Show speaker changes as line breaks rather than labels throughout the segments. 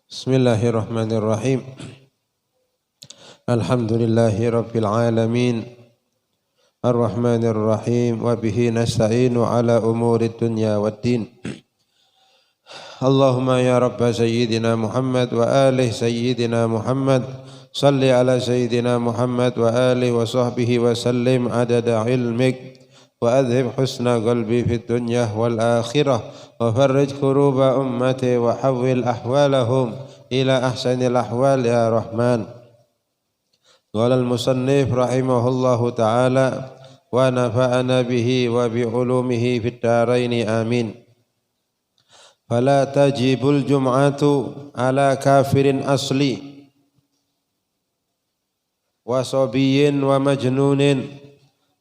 Bismillahirrahmanirrahim. Alhamdulillahi rabbil alamin. Ar-Rahmanir Rahim wa bihi nasta'inu ala umuri dunya waddin. Allahumma ya Rabba sayyidina Muhammad wa alih sayyidina Muhammad salli ala sayyidina Muhammad wa alihi wa sahbihi wa sallim adada ilmik wa adhib husna qalbi fid dunya wal akhirah wa farrij kuruba ummati wa hawwil ahwalahum ila ahsanil ahwal ya Rahman. Qala al-musannif rahimahullahu ta'ala wa nafa'ana bihi wa bi ulumihi fid dharain amin. Fala tajibul jum'atu ala kafirin asli wa sabiyyin wa majnunin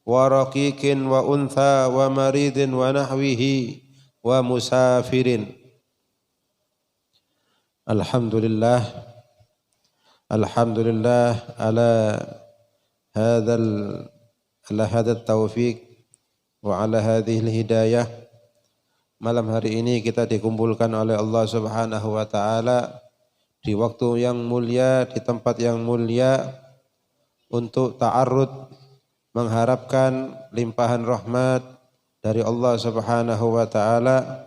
wa raqiqin wa untha wa maridin wa nahwihi wa musafirin. Alhamdulillah ala hadha taufiq wa ala hadhihi hidayah. Malam hari ini kita dikumpulkan oleh Allah Subhanahu wa taala di waktu yang mulia, di tempat yang mulia untuk ta'arrud mengharapkan limpahan rahmat dari Allah Subhanahu wa taala,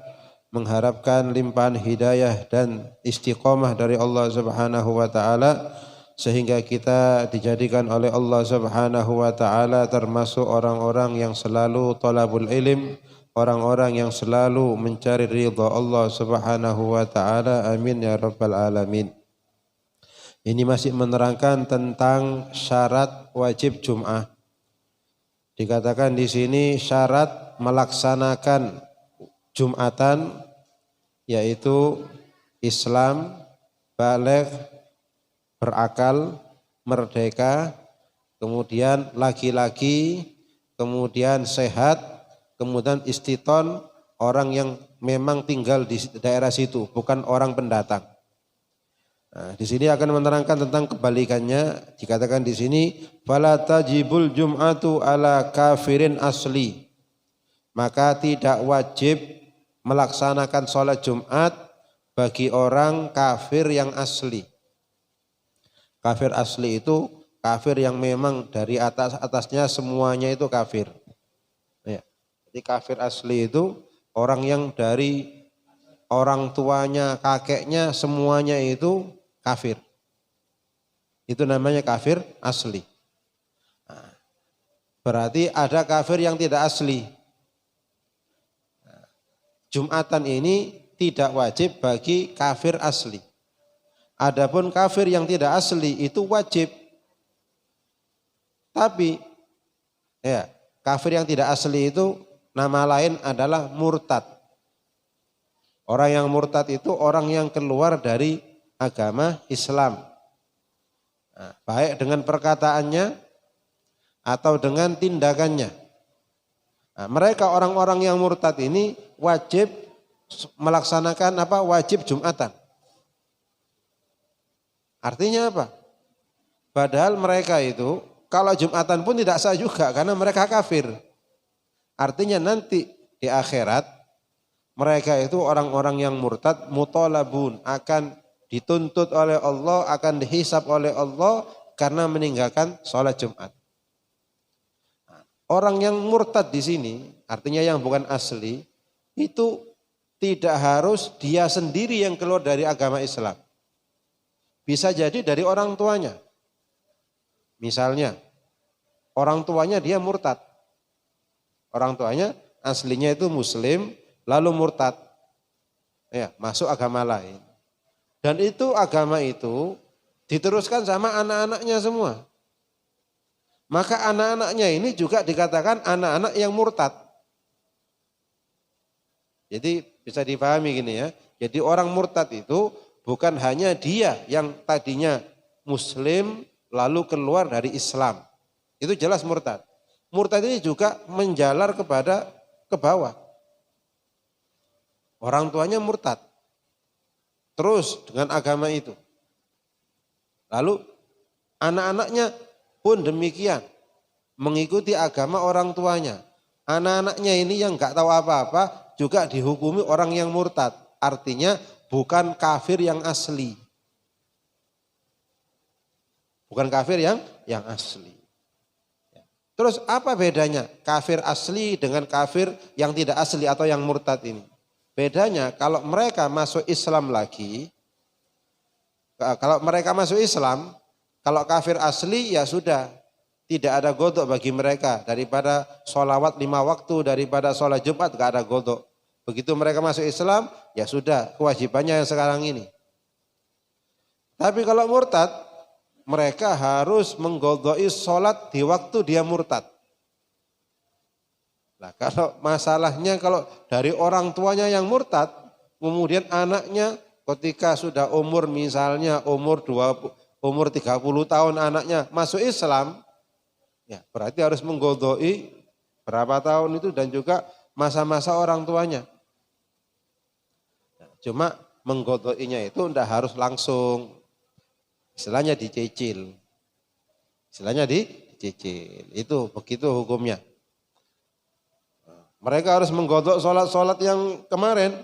mengharapkan limpahan hidayah dan istiqomah dari Allah Subhanahu wa taala sehingga kita dijadikan oleh Allah Subhanahu wa taala termasuk orang-orang yang selalu talabul ilm, orang-orang yang selalu mencari ridha Allah Subhanahu wa taala. Amin ya rabbal alamin. Ini masih menerangkan tentang syarat wajib Jum'ah. Dikatakan di sini syarat melaksanakan Jum'atan yaitu Islam, baligh, berakal, merdeka, kemudian laki-laki, kemudian sehat, kemudian istiton, orang yang memang tinggal di daerah situ, bukan orang pendatang. Nah, di sini akan menerangkan tentang kebalikannya. Dikatakan di sini fala tajibul jum'atu ala kafirin asli. Maka tidak wajib melaksanakan sholat Jumat bagi orang kafir yang asli. Kafir asli itu kafir yang memang dari atasnya semuanya itu kafir. Ya. Jadi kafir asli itu orang yang dari orang tuanya, kakeknya semuanya itu kafir. Itu namanya kafir asli. Nah, berarti ada kafir yang tidak asli. Jum'atan ini tidak wajib bagi kafir asli. Adapun kafir yang tidak asli itu wajib. Tapi ya, kafir yang tidak asli itu nama lain adalah murtad. Orang yang murtad itu orang yang keluar dari agama Islam. Nah, baik dengan perkataannya atau dengan tindakannya. Nah, mereka orang-orang yang murtad ini wajib melaksanakan apa? Wajib Jum'atan. Artinya apa? Padahal mereka itu kalau Jum'atan pun tidak sah juga karena mereka kafir. Artinya nanti di akhirat mereka itu orang-orang yang murtad mutalabun akan dituntut oleh Allah, akan dihisab oleh Allah karena meninggalkan sholat Jumat. Orang yang murtad di sini, artinya yang bukan asli, itu tidak harus dia sendiri yang keluar dari agama Islam. Bisa jadi dari orang tuanya. Misalnya, orang tuanya dia murtad. Orang tuanya aslinya itu muslim, lalu murtad. Ya, masuk agama lain. Dan itu agama itu diteruskan sama anak-anaknya semua. Maka anak-anaknya ini juga dikatakan anak-anak yang murtad. Jadi bisa dipahami gini ya. Jadi orang murtad itu bukan hanya dia yang tadinya muslim lalu keluar dari Islam. Itu jelas murtad. Murtad ini juga menjalar ke bawah. Orang tuanya murtad. Terus dengan agama itu. Lalu anak-anaknya pun demikian, mengikuti agama orang tuanya. Anak-anaknya ini yang enggak tahu apa-apa juga dihukumi orang yang murtad. Artinya bukan kafir yang asli. bukan kafir yang asli. Terus apa bedanya kafir asli dengan kafir yang tidak asli atau yang murtad ini? Bedanya kalau mereka masuk Islam lagi, kalau mereka masuk Islam, kalau kafir asli ya sudah, tidak ada godok bagi mereka. Daripada sholawat 5 waktu, daripada sholat Jumat gak ada godok. Begitu mereka masuk Islam, ya sudah kewajibannya yang sekarang ini. Tapi kalau murtad, mereka harus menggodoi sholat di waktu dia murtad. Nah kalau masalahnya kalau dari orang tuanya yang murtad, kemudian anaknya ketika sudah umur misalnya umur 30 tahun anaknya masuk Islam, ya berarti harus menggodoi berapa tahun itu dan juga masa-masa orang tuanya. Nah, cuma menggodoinya itu tidak harus langsung. Istilahnya dicicil. Istilahnya dicicil. Itu begitu hukumnya. Mereka harus menggodok sholat-sholat yang kemarin.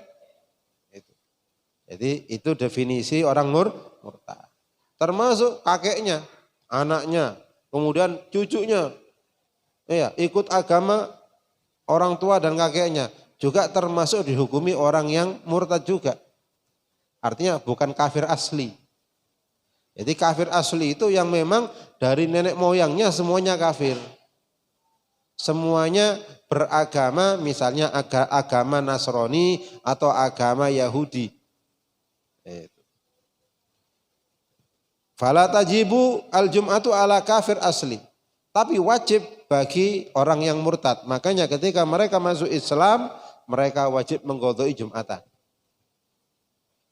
Jadi itu definisi orang murtad. Termasuk kakeknya, anaknya, kemudian cucunya. Ya, ikut agama orang tua dan kakeknya. Juga termasuk dihukumi orang yang murtad juga. Artinya bukan kafir asli. Jadi kafir asli itu yang memang dari nenek moyangnya semuanya kafir. Semuanya beragama misalnya agama Nasrani atau agama Yahudi. Fala tajibu al-jum'atu ala kafir asli. Tapi wajib bagi orang yang murtad. Makanya ketika mereka masuk Islam, mereka wajib menggodoi Jumatan.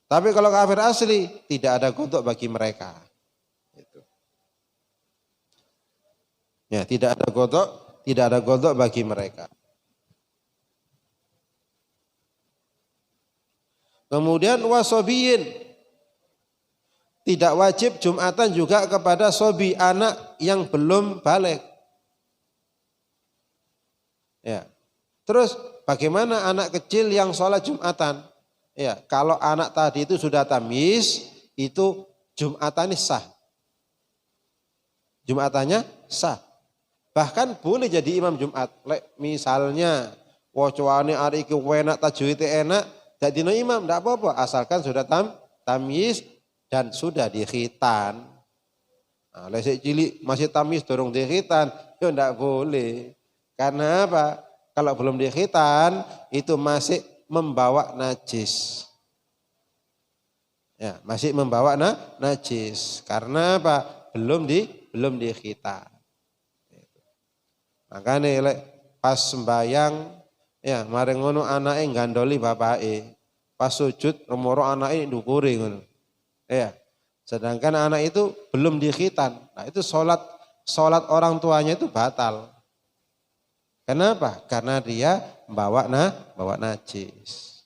Tapi kalau kafir asli, tidak ada godok bagi mereka. Ya, tidak ada godok bagi mereka. Kemudian wasobiyin, tidak wajib Jumatan juga kepada sobi, anak yang belum balik. Ya. Terus bagaimana anak kecil yang sholat Jumatan? Ya, kalau anak tadi itu sudah tamyiz, itu Jumatannya sah. Jumatannya sah. Bahkan boleh jadi imam Jumat. Misalnya, wacoane hari iki enak tajwid enak, jadi imam tidak apa-apa, asalkan sudah tamyiz dan sudah dikhitan. Nah, lesek cilik masih tamyiz dorong dikhitan, itu tidak boleh. Karena apa? Kalau belum dikhitan, itu masih membawa najis. Ya, masih membawa najis. Karena apa? Belum dikhitan. Makanya pas sembayang, ya mari ngono anake gandoli bapake. Pas sujud remoro anake ndukure ngono. Ya. Sedangkan anak itu belum dikhitan. Nah, itu salat orang tuanya itu batal. Kenapa? Karena dia bawa najis.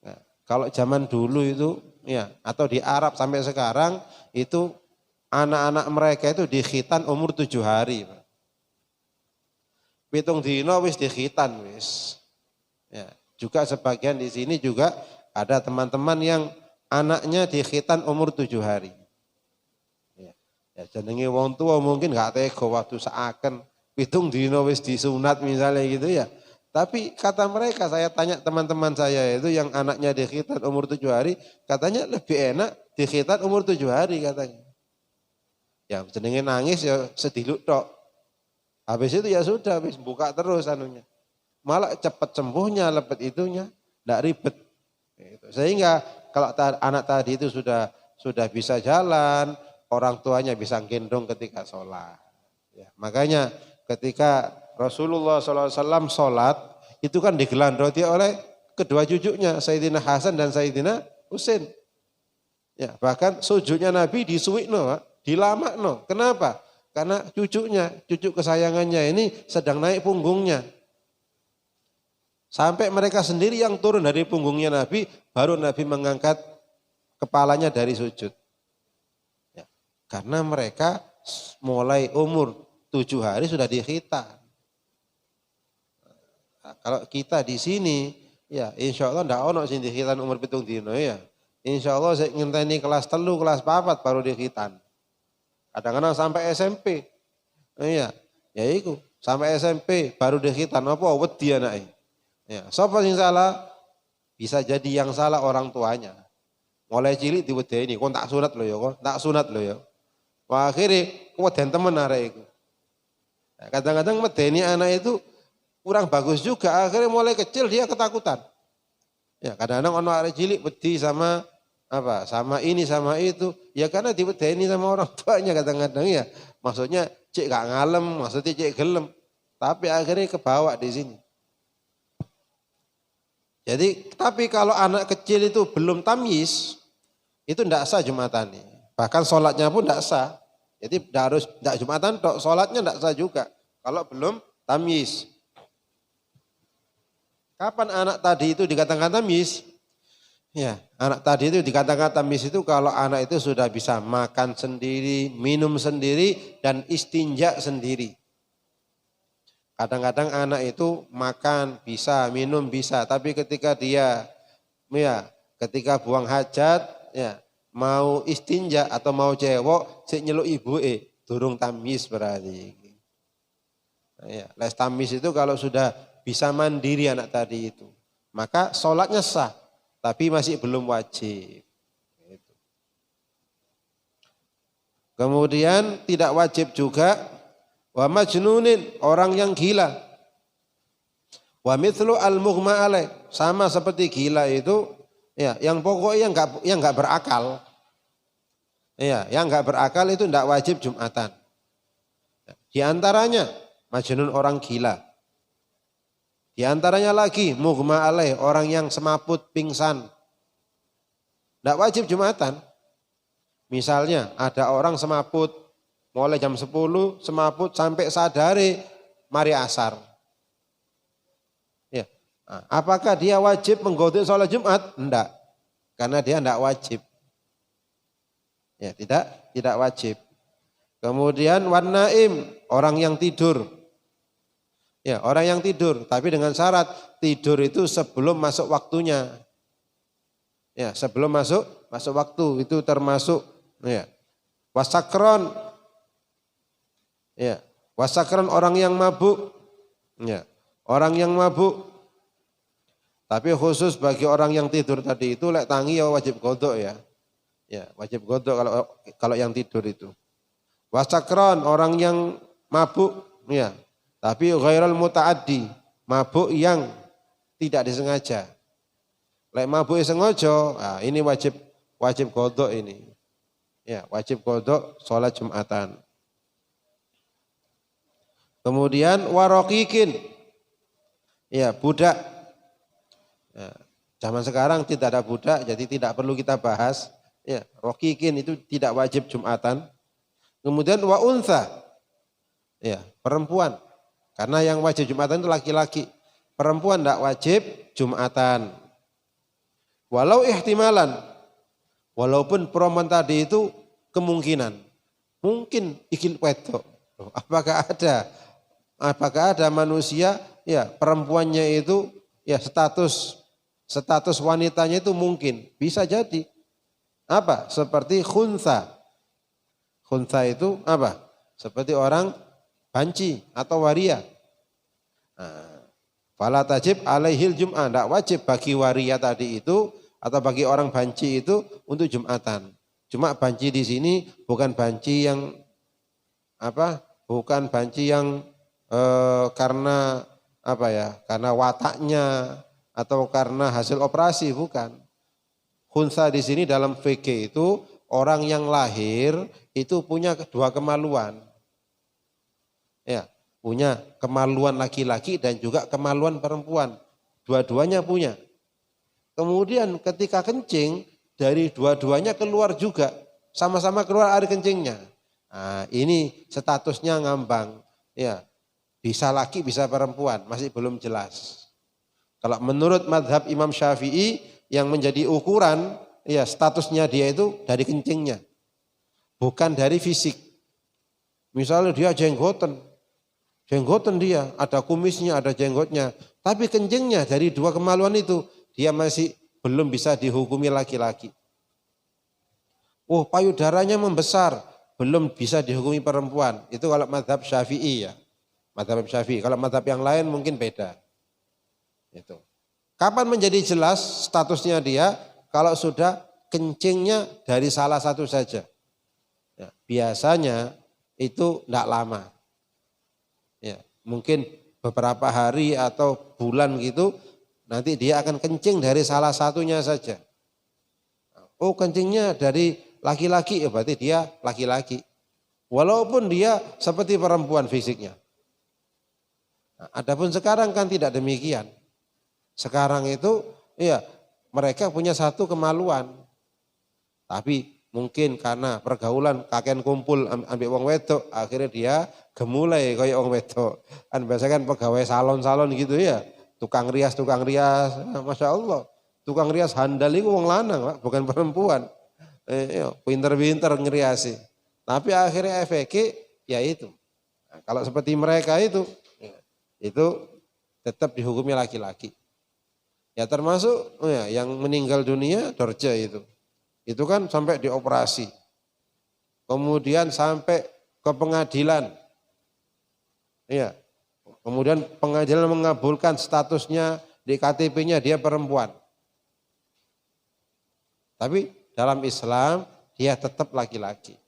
Nah, kalau zaman dulu itu ya atau di Arab sampai sekarang itu anak-anak mereka itu dikhitan umur 7 hari. Pitung dino wis dikhitan wis. Ya, juga sebagian di sini juga ada teman-teman yang anaknya dikhitan umur 7 hari. Ya jenenge wong tua mungkin gak tega waktu seakan pitung dino wis disunat misalnya gitu ya. Tapi kata mereka, saya tanya teman-teman saya itu yang anaknya dikhitan umur 7 hari, katanya lebih enak dikhitan umur 7 hari katanya. Ya jenenge nangis ya sediluk tok. Habis itu ya sudah, habis buka terus anunya. Malah cepat sembuhnya, lepet itunya, enggak ribet. Sehingga kalau anak tadi itu sudah bisa jalan, orang tuanya bisa gendong ketika sholat. Ya, makanya ketika Rasulullah SAW sholat, itu kan digelandoti oleh kedua cucunya, Sayyidina Hasan dan Sayyidina Husain. Ya, bahkan sujudnya Nabi disuwikno, dilamakno. Kenapa? Karena cucu kesayangannya ini sedang naik punggungnya. Sampai mereka sendiri yang turun dari punggungnya Nabi, baru Nabi mengangkat kepalanya dari sujud. Ya, karena mereka mulai umur 7 hari sudah dikhitan. Nah, kalau kita di sini, ya insya Allah tidak ono sing dikhitan umur 7 dino ya. Insya Allah saya ngenteni kelas 3, kelas 4 baru dikhitan. Kadang-kadang sampai SMP. Iya, ya iku sampai SMP baru dikhitan apa wedi anake. Ya, sapa sing salah? Bisa jadi yang salah orang tuanya. Mulai cilik diwedeni, kon tak sunat lho ya, kon tak sunat lho ya. Wah, akhirnya keweden temen arek iku. Nah, kadang-kadang medeni anak itu kurang bagus juga, akhirnya mulai kecil dia ketakutan. Ya, kadang-kadang ono arek cilik wedi sama apa? Sama ini sama itu. Ya karena diwedeni sama orang tuanya kadang-kadang ya. Maksudnya cek gak ngalem, maksudnya cek gelem. Tapi akhirnya kebawa di sini. Jadi, tapi kalau anak kecil itu belum tamyiz, itu tidak sah Jumatan. Bahkan sholatnya pun tidak sah. Jadi tidak Jumatan, sholatnya tidak sah juga. Kalau belum tamyiz. Kapan anak tadi itu dikatakan tamyiz? Ya, anak tadi itu dikatakan tamyiz itu kalau anak itu sudah bisa makan sendiri, minum sendiri, dan istinja sendiri. Kadang-kadang anak itu makan bisa, minum bisa, tapi ketika dia ketika buang hajat, ya mau istinja atau mau cewek, sik nyeluk ibuke, durung tamyiz berarti. Ya, les tamyiz itu kalau sudah bisa mandiri anak tadi itu, maka sholatnya sah, tapi masih belum wajib. Kemudian tidak wajib juga wa majnunin, orang yang gila. Wa mithlu al-mughma alaih, sama seperti gila itu ya, yang pokoknya yang enggak berakal. Ya, yang enggak berakal itu enggak wajib Jumatan. Di antaranya majnun, orang gila. Di antaranya lagi mughma alaih, orang yang semaput pingsan. Enggak wajib Jumatan. Misalnya ada orang semaput mulai jam 10 semaput sampai sadari mari asar. Ya. Nah, apakah dia wajib menggodok sholat Jumat? Enggak. Karena dia enggak wajib. Ya, tidak wajib. Kemudian wan naim, orang yang tidur. Ya, orang yang tidur, tapi dengan syarat tidur itu sebelum masuk waktunya. Ya, sebelum masuk waktu itu termasuk ya. Wasakron. Ya, wasakran, orang yang mabuk. Ya, orang yang mabuk. Tapi khusus bagi orang yang tidur tadi itu lek tangi ya wajib godok ya. Ya, wajib godok kalau yang tidur itu. Wasakran, orang yang mabuk ya. Tapi ghairul mutaaddi, mabuk yang tidak disengaja. Lek mabuk sengaja, nah ini wajib godok ini. Ya, wajib godok sholat Jumatan. Kemudian warokikin, ya budak. Ya, zaman sekarang tidak ada budak, jadi tidak perlu kita bahas. Ya, rokikin itu tidak wajib Jumatan. Kemudian wa untha, ya perempuan. Karena yang wajib Jumatan itu laki-laki. Perempuan tidak wajib Jumatan. Walau ihtimalan, walaupun perempuan tadi itu kemungkinan, mungkin ikil wedok. Apakah ada manusia ya perempuannya itu ya status wanitanya itu mungkin bisa jadi apa? Seperti khunsa. Khunsa itu apa? Seperti orang banci atau waria. Fala tajib alaihil jum'ah, tidak wajib bagi waria tadi itu atau bagi orang banci itu untuk Jumatan. Cuma banci di sini bukan banci yang apa? Bukan banci yang karena apa ya? Karena wataknya atau karena hasil operasi, bukan. Khunsa di sini dalam fikih itu orang yang lahir itu punya dua kemaluan. Ya, punya kemaluan laki-laki dan juga kemaluan perempuan. Dua-duanya punya. Kemudian ketika kencing dari dua-duanya keluar juga. Sama-sama keluar air kencingnya. Nah, ini statusnya ngambang. Ya, bisa laki bisa perempuan, masih belum jelas. Kalau menurut madhab Imam Syafi'i yang menjadi ukuran, ya statusnya dia itu dari kencingnya. Bukan dari fisik. Misalnya dia jenggotan dia, ada kumisnya, ada jenggotnya. Tapi kencingnya dari dua kemaluan itu, dia masih belum bisa dihukumi laki-laki. Oh, payudaranya membesar, belum bisa dihukumi perempuan. Itu kalau mazhab Syafi'i ya. Mazhab Syafi'i. Kalau mazhab yang lain mungkin beda. Itu. Kapan menjadi jelas statusnya dia? Kalau sudah kencingnya dari salah satu saja. Ya, biasanya itu tidak lama. Ya, mungkin beberapa hari atau bulan gitu, nanti dia akan kencing dari salah satunya saja. Oh, kencingnya dari laki-laki, ya berarti dia laki-laki. Walaupun dia seperti perempuan fisiknya. Nah, adapun sekarang kan tidak demikian. Sekarang itu ya mereka punya satu kemaluan. Tapi mungkin karena pergaulan kakek kumpul ambil wong wedok, akhirnya dia gemulai kayak wong wedok. Kan biasanya kan pegawai salon-salon gitu ya, tukang rias, nah, Masya Allah. Tukang rias handal itu wong lanang, Pak, bukan perempuan. Pinter-pinter ngeriasi. Tapi akhirnya efeknya ya itu. Nah, kalau seperti mereka itu tetap dihukumi laki-laki. Ya termasuk yang meninggal dunia Dorje itu. Itu kan sampai dioperasi. Kemudian sampai ke pengadilan. Iya. Kemudian pengadilan mengabulkan statusnya di KTP-nya dia perempuan. Tapi dalam Islam dia tetap laki-laki.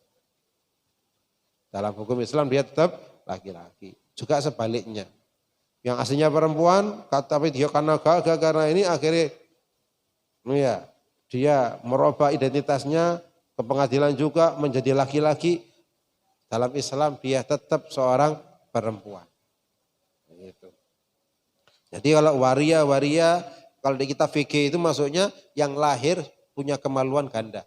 Dalam hukum Islam dia tetap laki-laki. Juga sebaliknya. Yang aslinya perempuan, tapi dia karena gagal karena ini akhirnya dia merubah identitasnya ke pengadilan juga menjadi laki-laki. Dalam Islam dia tetap seorang perempuan. Gitu. Jadi kalau waria, kalau di kitab fikih itu maksudnya yang lahir punya kemaluan ganda.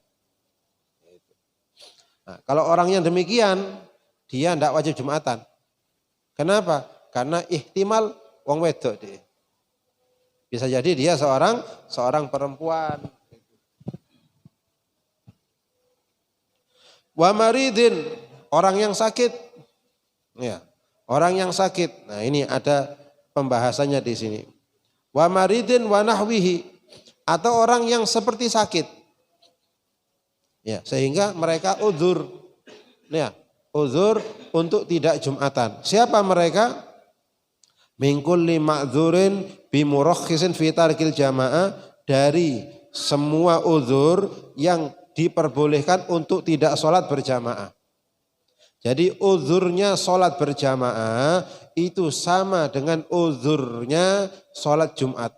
Nah, kalau orang yang demikian, dia tidak wajib Jumatan. Kenapa? Karena ihtimal wong wedok dia. Bisa jadi dia seorang perempuan. Wa maridin, orang yang sakit. Ya, orang yang sakit. Nah, ini ada pembahasannya di sini. Wa maridin wa nahwihi, atau orang yang seperti sakit. Ya, sehingga mereka uzur. Ya, uzur untuk tidak Jumatan. Siapa mereka? Min kulli ma'dzurin bi murakhisin fi tarkil jamaah, dari semua uzur yang diperbolehkan untuk tidak sholat berjamaah. Jadi uzurnya sholat berjamaah itu sama dengan uzurnya sholat Jumat.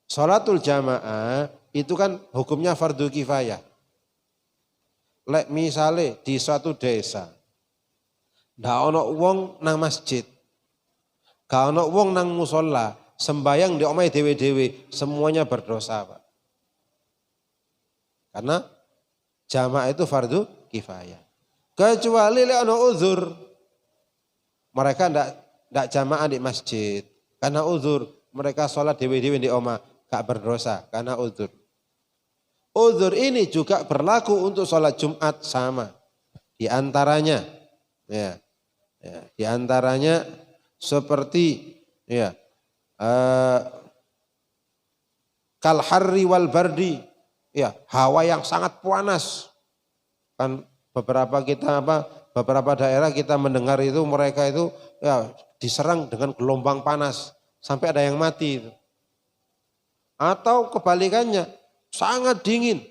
Sholatul jamaah itu kan hukumnya fardu kifayah. Lek misale di suatu desa, ndak ono wong nang masjid, gak ono wong nang musola, sembayang di omahe dewe-dewe, semuanya berdosa, Pak. Karena jamaah itu fardu kifayah. Kecuali lek ono uzur, mereka ndak jamaah di masjid karena uzur, mereka sholat dewe-dewe di omah, gak berdosa karena uzur. Uzur ini juga berlaku untuk sholat Jumat sama. Di antaranya, di antaranya seperti kal harri wal bardi, hawa yang sangat panas. Kan beberapa daerah kita mendengar itu mereka itu diserang dengan gelombang panas sampai ada yang mati itu. Atau kebalikannya, sangat dingin.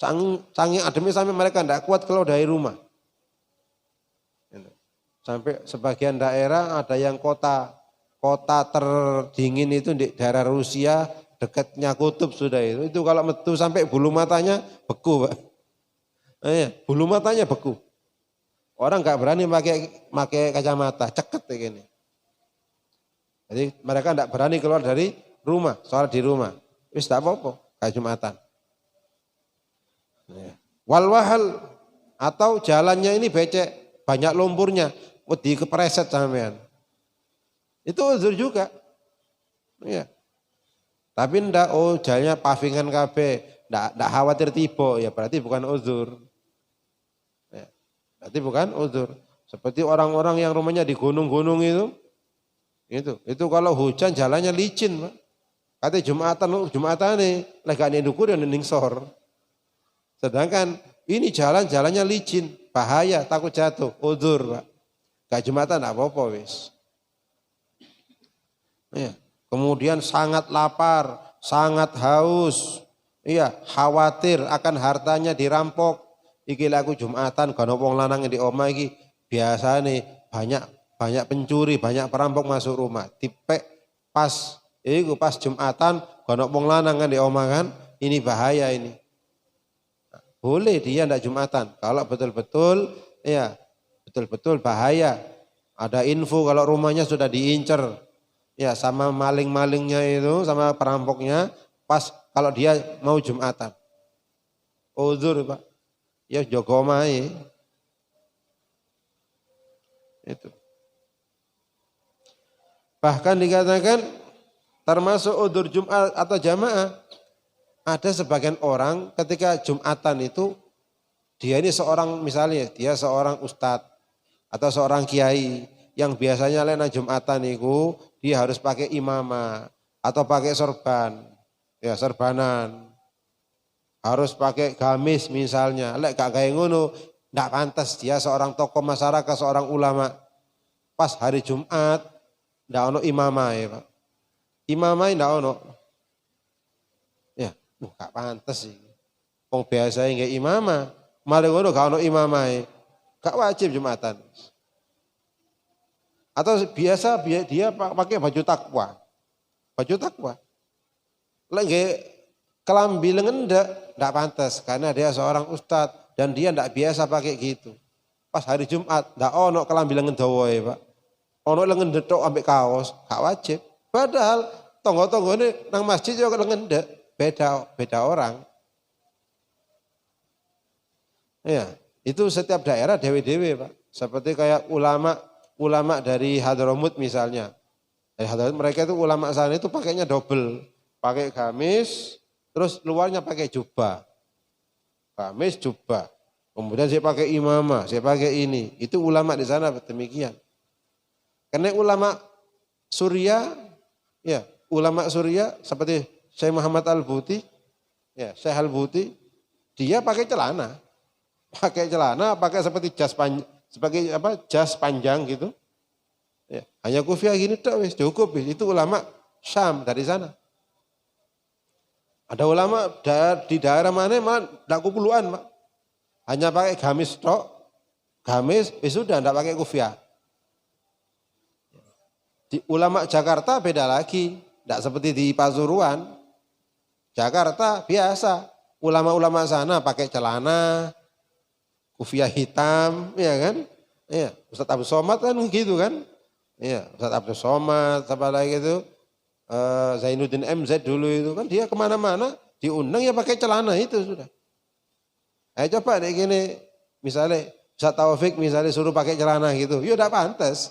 Saking ademnya sampai mereka tidak kuat keluar dari rumah. Sampai sebagian daerah ada yang kota terdingin itu di daerah Rusia, dekatnya kutub sudah itu. Itu kalau metu sampai bulu matanya beku, Pak. Bulu matanya beku. Orang nggak berani pakai kacamata, ceket kayak gini. Jadi mereka tidak berani keluar dari rumah, sholat di rumah. Wis tak apa-apa, kayak Jumatan. Wal wahal, atau jalannya ini becek, banyak lumpurnya, wedi kepreset sampean. Itu uzur juga. Tapi ndak, jalannya pavingan kabeh, ndak khawatir tiba, ya berarti bukan uzur. Berarti bukan uzur. Seperti orang-orang yang rumahnya di gunung-gunung itu kalau hujan jalannya licin, Pak. Katanya Jumatan nih, lagi ane dukur dan ning sor. Sedangkan Ini jalannya licin, bahaya, takut jatuh, udzur Pak. Gak Jumatan enggak apa-apa wis. Ya. Kemudian sangat lapar, sangat haus. Iya, khawatir akan hartanya dirampok. Iki aku Jumatan gak ono wong lanang di omah iki. Biasa nih banyak pencuri, banyak perampok masuk rumah. Tipek pas Jumatan gak ono wong lanang di omah kan. Ini bahaya ini. Boleh dia ndak Jumatan. Kalau betul-betul bahaya. Ada info kalau rumahnya sudah diincer. Ya sama maling-malingnya itu, sama perampoknya. Pas kalau dia mau Jumatan. Uzur Pak. Ya jogo mae. Itu. Bahkan dikatakan termasuk uzur Jumat atau jamaah. Ada sebagian orang ketika Jumatan itu, dia ini seorang misalnya, dia seorang ustadz atau seorang kiai yang biasanya lena Jumatan itu dia harus pakai imamah atau pakai sorban, ya sorbanan, harus pakai gamis misalnya. Lek gak kayak ngono, ndak pantas dia seorang tokoh masyarakat, seorang ulama. Pas hari Jumat, ndak ono imamah ya Pak. Imamah ndak ono. Gak pantas sih. Wong biasa nggak imamah, malah ngono gak ono imamah, gak wajib Jumatan. Atau biasa dia pakai baju takwa, lagi kelambi lengan ndak pantas karena dia seorang ustadz dan dia ndak biasa pakai gitu. Pas hari Jumat ndak ono kelambi lengan dawa ya Pak, ono lengan detok ambek kaos, gak wajib. Padahal tonggo-tonggo ini nang masjid juga lengan dek. Beda orang. Ya, itu setiap daerah dewe-dewe Pak. Seperti kayak ulama dari Hadramut misalnya. Dari Hadramut mereka itu ulama sana itu pakainya double. Pakai gamis, terus luarnya pakai jubah. Gamis, jubah. Kemudian saya pakai imamah, saya pakai ini. Itu ulama di sana demikian. Karena ulama Suriah, ya ulama Suriah seperti Syekh Muhammad Al-Buti, ya Syekh Al-Buti, dia pakai celana, pakai seperti jas panjang gitu, ya, hanya kufiah gini tak wis cukup, itu ulama Syam dari sana. Ada ulama di daerah mana malah tidak kupuluan, Pak. Hanya pakai gamis tok, sudah tidak pakai kufiah. Di ulama Jakarta beda lagi, tidak seperti di Pasuruan. Jakarta biasa, ulama-ulama sana pakai celana, kufiah hitam, ya kan? Iya, Ustadz Abdul Somad kan gitu kan? Iya, Ustadz Abdul Somad, apa lagi itu, Zainuddin MZ dulu itu kan dia kemana-mana diundang ya pakai celana itu sudah. Ayo coba deh gini, misalnya Ustadz Taufik misalnya suruh pakai celana gitu, ya udah pantas.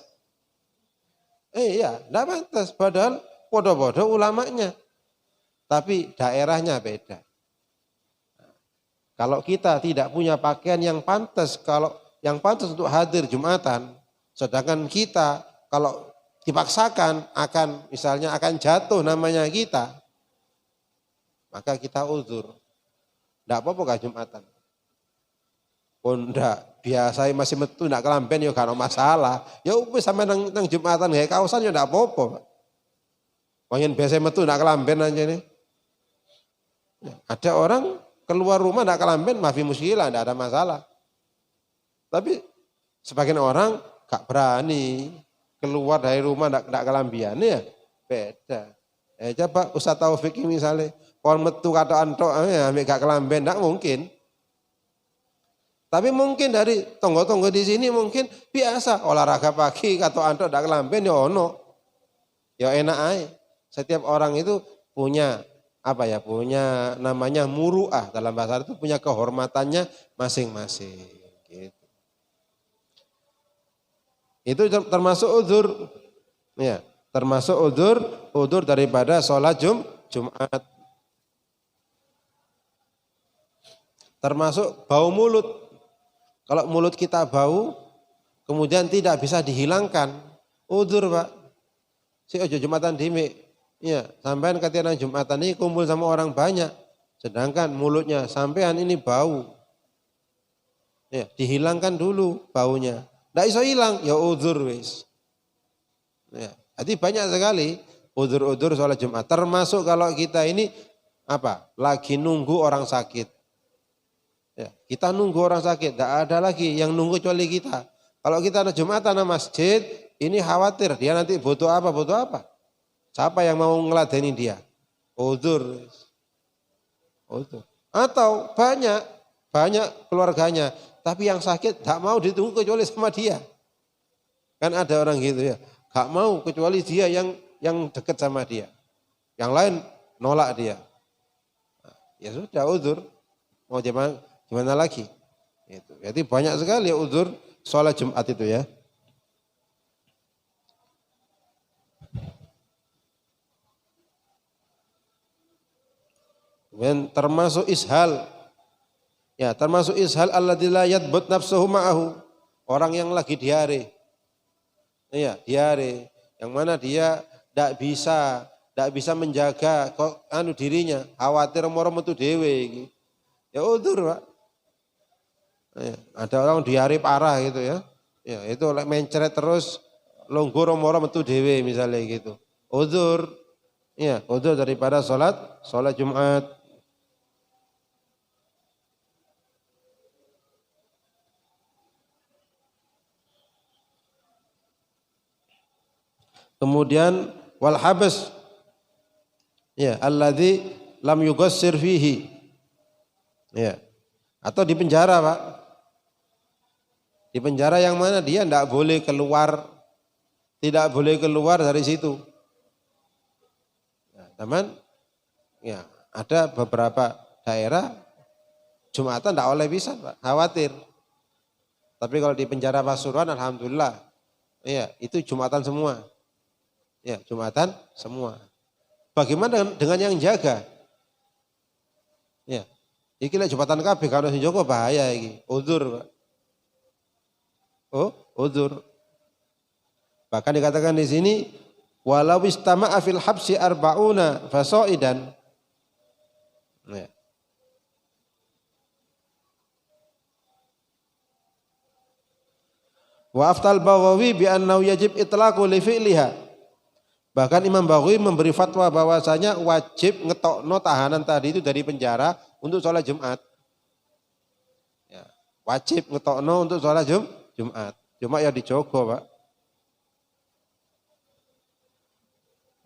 Iya, udah pantas. Padahal podo-podo ulamanya. Tapi daerahnya beda. Kalau kita tidak punya pakaian yang pantas, kalau yang pantas untuk hadir Jumatan, sedangkan kita kalau dipaksakan misalnya akan jatuh namanya kita, maka kita uzur. Tidak apa-apa gak Jumatan. Pun ndak biasa masih metu ndak kelamben ya gak ada masalah. Ya wis sampe nang Jumatan gawe kaosan ya ndak apa-apa, Pak. Wong yen biasa metu ndak kelamben aja nih. Ada orang keluar rumah ndak kelamben mafi muskilah, ndak ada masalah. Tapi sebagian orang gak berani keluar dari rumah ndak kelambian ya beda. Coba Ustaz Taufik misalnya kon metu kata antok ambek gak kelamben ndak mungkin. Tapi mungkin dari tonggo-tonggo di sini mungkin biasa olahraga pagi kata antok ndak kelamben ya ono. Ya enak aja. Setiap orang itu punya punya namanya muru'ah, dalam bahasa Arab itu punya kehormatannya masing-masing. Gitu. Itu termasuk uzur, ya, termasuk uzur daripada sholat Jumat. Termasuk bau mulut. Kalau mulut kita bau, kemudian tidak bisa dihilangkan, uzur Pak. Si ojo Jumatan dimi. Ya, sampean ketika nang Jumatan ini kumpul sama orang banyak, sedangkan mulutnya sampean ini bau. Ya, dihilangkan dulu baunya. Ndak iso hilang, ya udzur wis. Ya, jadi banyak sekali udzur-udzur sholat Jumat. Termasuk kalau kita ini apa? Lagi nunggu orang sakit. Ya, kita nunggu orang sakit, tidak ada lagi yang nunggu kecuali kita. Kalau kita ada Jumatan di masjid, ini khawatir dia nanti butuh apa, butuh apa. Siapa yang mau ngeladeni dia? Udzur. Udzur. Atau banyak keluarganya, tapi yang sakit tidak mau ditunggu kecuali sama dia. Kan ada orang gitu ya, gak mau kecuali dia yang dekat sama dia. Yang lain nolak dia. Ya sudah udzur. Mau gimana lagi? Itu. Jadi banyak sekali udzur sholat Jumat itu ya. Dan termasuk ishal. Ya, termasuk ishal alladzi la yadbut nafsuhu ma'ahu. Orang yang lagi diare. Iya, diare. Yang mana dia tidak bisa menjaga dirinya, khawatir moro metu dhewe. Ya udzur, Pak. Ya, ada orang diare parah gitu ya. Ya, itu mencret terus longgur moro metu dhewe misalnya gitu. Udzur. Ya, udzur daripada sholat Jumat. Kemudian wal habas. Ya, alladzi lam yugassir fihi. Ya. Atau di penjara, Pak. Di penjara yang mana dia tidak boleh keluar dari situ. Ya, teman, ya ada beberapa daerah Jumatan tidak oleh bisa, Pak, khawatir. Tapi kalau di penjara Pasuruan, alhamdulillah, ya itu Jumatan semua. Ya, Jumatan semua. Bagaimana dengan yang jaga? Ya, iki lek Jumatan kabeh kalau sing jaga bahaya iki, udzur, Pak. Oh, udzur. Bahkan dikatakan di sini walau istama'a fil habsi arba'una fasaidan. Ya. Wa aftal Baghawi bi annahu yajib itlaqu li fi'liha. Bahkan Imam Baghawi memberi fatwa bahwasanya wajib ngetokno tahanan tadi itu dari penjara untuk sholat Jumat. Ya, wajib ngetokno untuk sholat Jumat. Cuma ya dijogo, Pak.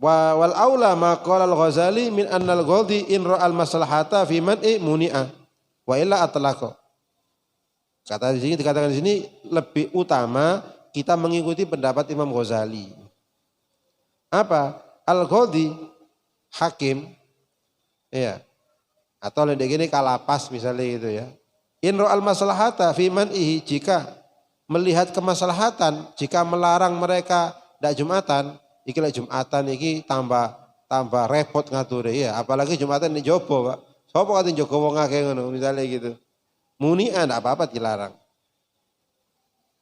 Wal aula ma qala al-Ghazali min annal ghadhi in ra'al maslahata fi man'i muni'a wa illa atlaqa. Kata di sini dikatakan di sini lebih utama kita mengikuti pendapat Imam Ghazali. Apa? Al-Ghadhi hakim ya. Atau lendek gini kalapas misalnya gitu ya. In ra'al maslahata fi man'ihi, jika melihat kemaslahatan jika melarang mereka ndak Jumatan, iki lek Jumatan iki tambah repot ngature ya, apalagi Jumatan di jopo, Pak. Sopo kate jogo wong akeh ngono misalnya gitu. Muni'an ndak apa-apa dilarang.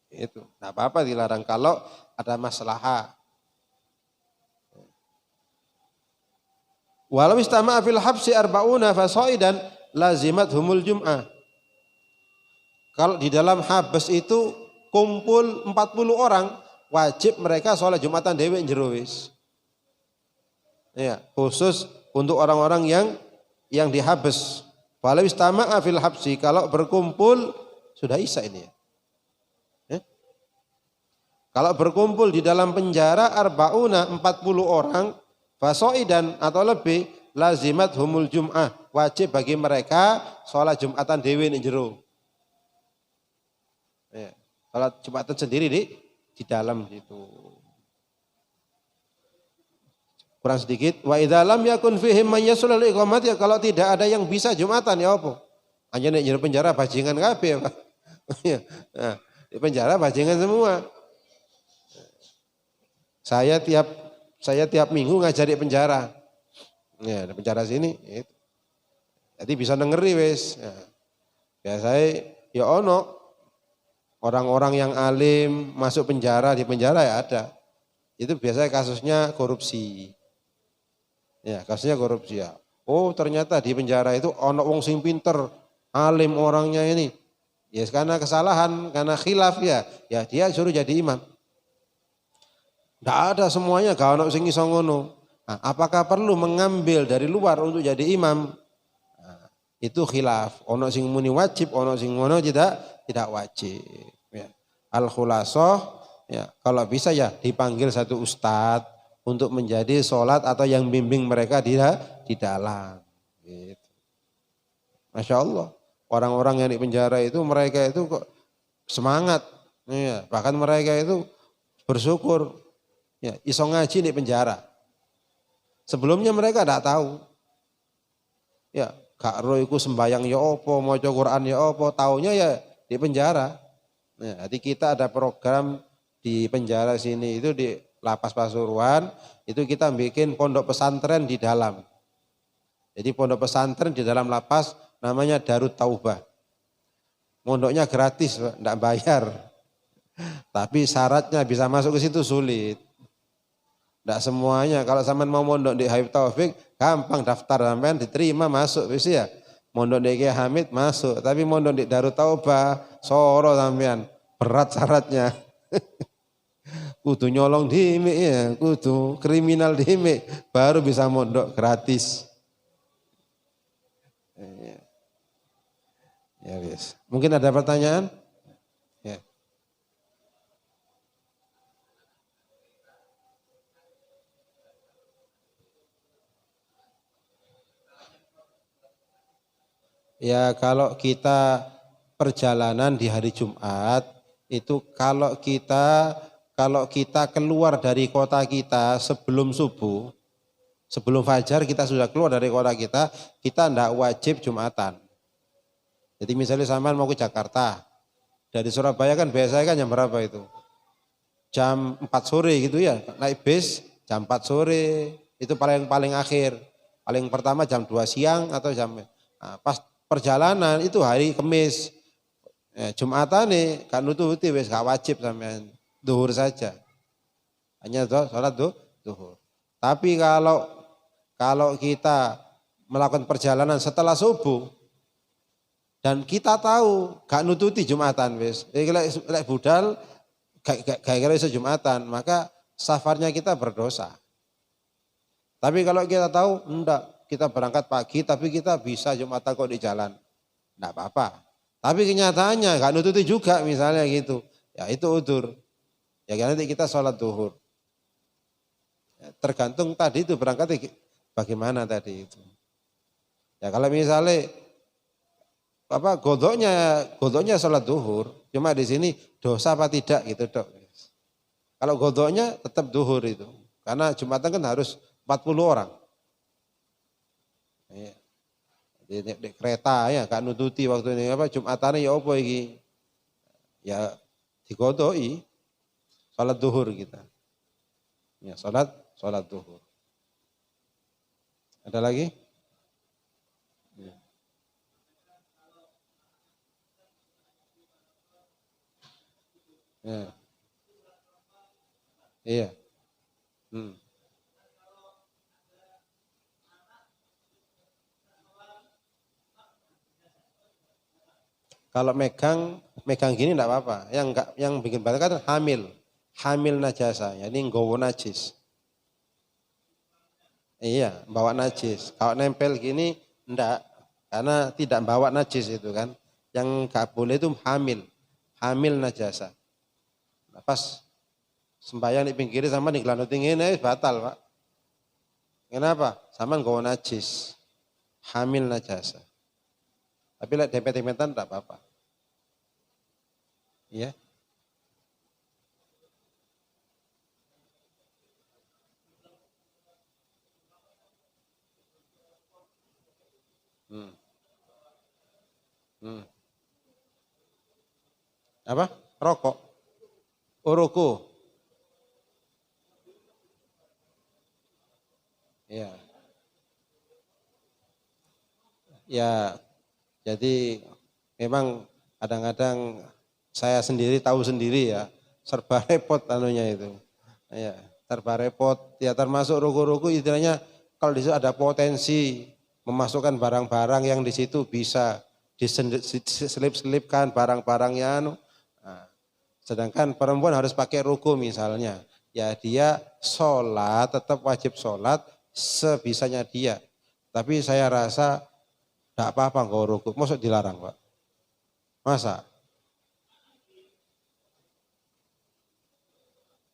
Itu, ndak apa-apa dilarang kalau ada masalah. Walau istama'a fil habsi arba'una fasaidan lazimat humul jum'ah. Kalau di dalam habs itu kumpul 40 orang, wajib mereka sholat Jumatan dhewe njero wis. Ya, khusus untuk orang-orang yang dihabes. Walau istama'a fil habsi, kalau berkumpul sudah isya ini ya. Kalau berkumpul di dalam penjara arba'una 40 orang fasaidan atau lebih lazimat humul jum'ah, wajib bagi mereka sholat Jumatan dhewe ning jero. Ya, sholat Jumatan sendiri di dalam gitu. Kurang sedikit. Wa idza lam yakun fihim man yasulul iqamat, ya kalau tidak ada yang bisa Jumatan ya apa? Hanya nek jero penjara bajingan kabeh, Pak. Nah, di penjara bajingan semua. Saya tiap minggu ngajar di penjara. Ya, di penjara sini. Gitu. Jadi bisa nengeri wis. Ya. Biasanya ya ono orang-orang yang alim masuk penjara, di penjara ya ada. Itu biasanya kasusnya korupsi. Ya, kasusnya korupsi ya. Oh, ternyata di penjara itu ono wong sing pinter, alim orangnya ini. Ya karena kesalahan, karena khilaf ya dia suruh jadi imam. Tidak ada semuanya gak ono sing iso ngono. Nah, apakah perlu mengambil dari luar untuk jadi imam? Nah, itu khilaf. Ono sing muni wajib, ono sing ngono tidak wajib. Ya. Al khulasoh ya kalau bisa ya dipanggil satu ustadz untuk menjadi sholat atau yang bimbing mereka di dalam. Gitu. Masya Allah. Orang-orang yang di penjara itu mereka itu kok semangat. Ya, bahkan mereka itu bersyukur. Ya, iso ngaji di penjara. Sebelumnya mereka tidak tahu. Ya, gak roh iku sembayang ya opo, maca Quran ya opo, taunya ya di penjara. Nah, jadi kita ada program di penjara sini itu di Lapas Pasuruan, itu kita bikin pondok pesantren di dalam. Jadi pondok pesantren di dalam lapas namanya Darut Taubah. Mondoknya gratis, enggak bayar. Tapi syaratnya bisa masuk ke situ sulit. Enggak semuanya, kalau sampean mau mondok di Habib Taufik, gampang daftar sampean diterima masuk wis ya. Mondok di Kiai Hamid masuk, tapi mondok di Darut Taubah, soro sampean, berat syaratnya. Kudu nyolong dimik ya, kudu kriminal dimik, baru bisa mondok gratis. Ya wis. Mungkin ada pertanyaan? Ya. Ya kalau kita perjalanan di hari Jumat itu kalau kita keluar dari kota kita sebelum subuh, sebelum fajar kita sudah keluar dari kota kita tidak wajib Jumatan. Jadi misalnya sampean mau ke Jakarta, dari Surabaya kan biasanya kan jam berapa itu? Jam 4 sore gitu ya, naik bis jam 4 sore, itu paling akhir. Paling pertama jam 2 siang atau pas perjalanan itu hari Kamis. Jumatan nih kan nututi wis gak wajib sampean, duhur saja. Hanya sholat duhur. Tapi kalau kita melakukan perjalanan setelah subuh, dan kita tahu gak nututi Jumatan wis. Lek budal gak kira iso Jumatan, maka safarnya kita berdosa. Tapi kalau kita tahu enggak, kita berangkat pagi tapi kita bisa Jumatan kok di jalan. Enggak apa-apa. Tapi kenyataannya gak nututi juga misalnya gitu. Ya itu udur. Ya nanti kita sholat duhur. Ya, tergantung tadi itu berangkat bagaimana tadi itu. Ya kalau misalnya godoknya sholat duhur, cuma di sini dosa apa tidak gitu dok. Kalau godoknya tetap duhur itu, karena Jumatan kan harus 40 orang. Ya. Di kereta ya gak nututi waktu ini Jumatan ya apa iki? Ya digodoi sholat duhur kita. Ya sholat duhur. Ada lagi? Ya. Iya. Kalau megang gini enggak apa-apa. Yang bikin batal kan hamil najasa, jadi nggowo najis. Iya, bawa najis. Kalau nempel gini enggak, karena tidak bawa najis itu kan. Yang enggak boleh itu hamil najasa. Nah, pas sembahyang di pinggir sama di gelanduting ini batal Pak. Kenapa? Sama nggowo najis, hamil najasa. Tapi lihat dempet-dempetan enggak apa-apa. Iya. Hmm. Hmm. Apa? Rokok. Rokok. Ya. Ya, jadi memang kadang-kadang saya sendiri tahu sendiri ya, serba repot anunya itu. Ya, serba repot. Ya termasuk ruku-ruku istilahnya kalau di situ ada potensi memasukkan barang-barang yang di situ bisa diselip-selipkan barang-barangnya. Nah, sedangkan perempuan harus pakai ruku misalnya. Ya dia sholat, tetap wajib sholat sebisanya dia. Tapi saya rasa tidak apa-apa engkau ruku. Maksud dilarang Pak? Masa?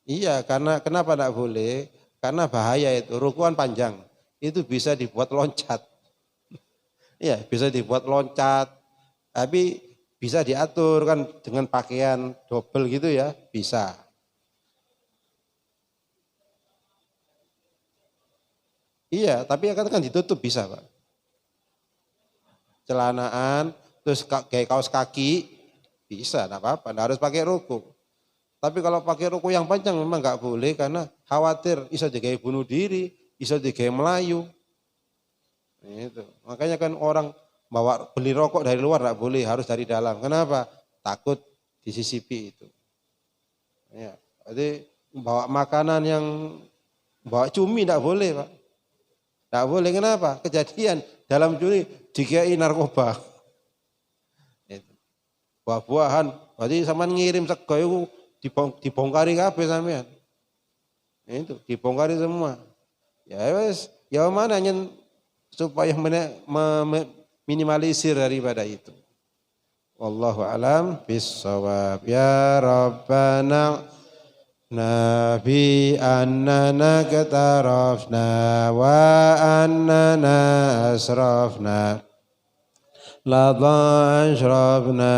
Iya, karena kenapa tidak boleh? Karena bahaya itu, rukuan panjang. Itu bisa dibuat loncat. Iya, bisa dibuat loncat. Tapi bisa diatur kan dengan pakaian double gitu ya, bisa. Iya, tapi kan ditutup bisa Pak. Celanaan, terus kayak kaos kaki, bisa, tidak apa-apa, tidak harus pakai ruku. Tapi kalau pakai ruku yang panjang memang nggak boleh karena khawatir bisa digawe bunuh diri, bisa digawe melayu. Itu. Makanya kan orang bawa beli rokok dari luar tidak boleh, harus dari dalam. Kenapa? Takut disisipi itu. Ya, jadi bawa makanan yang bawa cumi tidak boleh Pak. Tidak boleh, kenapa? Kejadian dalam cumi dikiai narkoba. Buah-buahan, berarti sampean ngirim sego itu dibongkari kabeh sampean. Itu dibongkari semua. Ya wes, ya mana nyen supaya minimalisir daripada itu. Wallahu alam bissawab. Ya Rabbana nabi annana katarafna wa annana asrafna لظى أشرفنا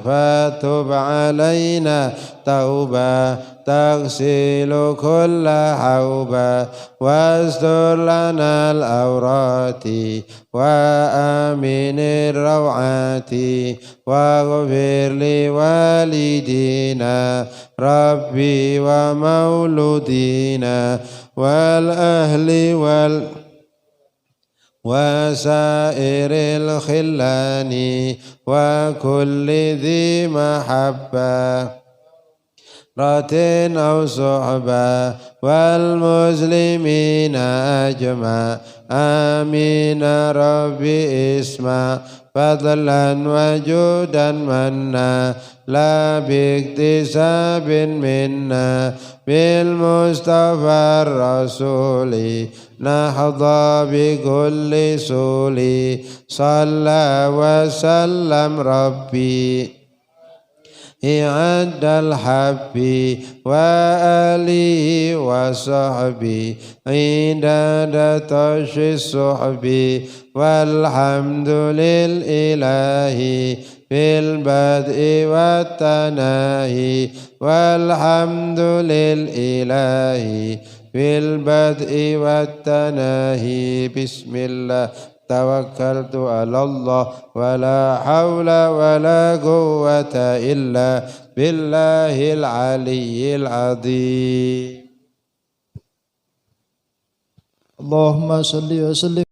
فتب علينا توبة تغسل كل حوبة واستر لنا الأورات وآمن الروعات واغفر لوالدينا ربي ومولودينا والأهل وسائر الخلان وكل ذي محبة رات أو صحبة والمسلمين أجمع آمين ربي اسمع فضلا وجودا منا لا باكتساب منا بالمصطفى الرسول نحظى بكل سول صلى وسلم ربي عند الحب وآله وصحبه عند دطش الصحب والحمد لله في البدء والتناهي والحمد لله في البدء والتناهي بسم الله توكلت على الله ولا حول ولا قوة إلا بالله العلي العظيم.
اللهم صل وسلم